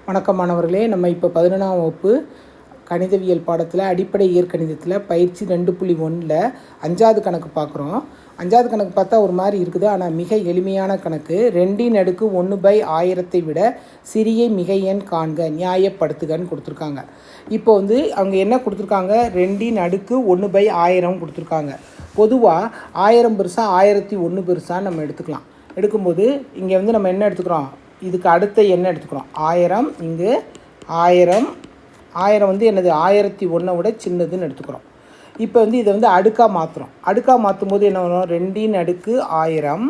வணக்கம் மாணவர்களே, நம்ம இப்போ 11ஆம் வகுப்பு கணிதவியல் பாடத்தில் அடிப்படை இயற்கணிதத்தில் பயிற்சி 2.1ல் 5வது கணக்கு பார்க்குறோம். 5வது கணக்கு பார்த்தா ஒரு மாதிரி இருக்குது, ஆனால் மிக எளிமையான கணக்கு. 2/100/1000 விட சிறிய மிகை எண் காண்க, நியாயப்படுத்துகன்னு கொடுத்துருக்காங்க. இப்போ அவங்க என்ன கொடுத்துருக்காங்க, 2/100/1000 கொடுத்துருக்காங்க. பொதுவாக 1000 பெருசா 1001 பெருசான்னு நம்ம எடுத்துக்கலாம். எடுக்கும்போது இங்கே நம்ம என்ன எடுத்துக்கிறோம், இதுக்கு அடுத்த என்ன எடுத்துக்கிறோம், 1000. இங்கு 1000 என்னது 1001 விட சின்னதுன்னு எடுத்துக்கிறோம். இப்போ இதை அடுக்காக மாற்றுறோம். அடுக்காக மாற்றும் போது என்ன வரும், 2/1000.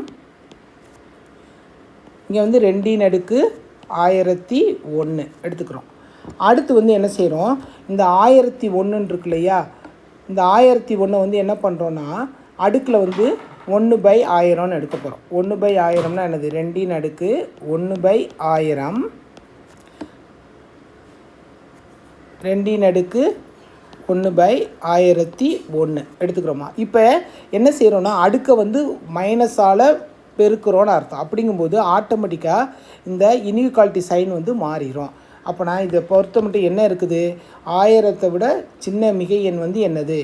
இங்கே 2/1001 எடுத்துக்கிறோம். அடுத்து என்ன செய்கிறோம், இந்த 1001 இருக்கு இல்லையா, இந்த 1001 என்ன பண்ணுறோன்னா அடுக்கில் 1/1000 எடுக்க போகிறோம். 1/1000னா என்னது, 2/1/1000. 2/1/1001 எடுத்துக்கிறோமா. இப்போ என்ன செய்கிறோன்னா அடுக்கை மைனஸால் பெருக்கிறோன்னு அர்த்தம். அப்படிங்கும்போது ஆட்டோமேட்டிக்காக இந்த இன்இக்வாலிட்டி சைன் மாறிடும். அப்போ நான் இதை பொறுத்த மட்டும் என்ன இருக்குது, 1000 விட சின்ன மிகை எண் என்னது,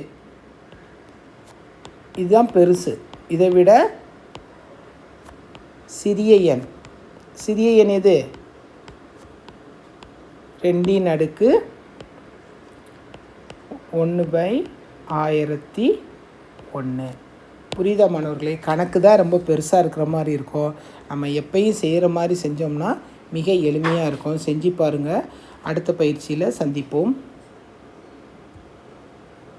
இதுதான் பெருசு. இதை விட சிறிய எண் எது, 2/1/1001. புரியுதா மாணவர்களே? கணக்கு தான் ரொம்ப பெருசாக இருக்கிற மாதிரி இருக்கும். நம்ம எப்பயும் செய்கிற மாதிரி செஞ்சோம்னா மிக எளிமையாக இருக்கும். செஞ்சு பாருங்கள். அடுத்த பயிற்சியில் சந்திப்போம்.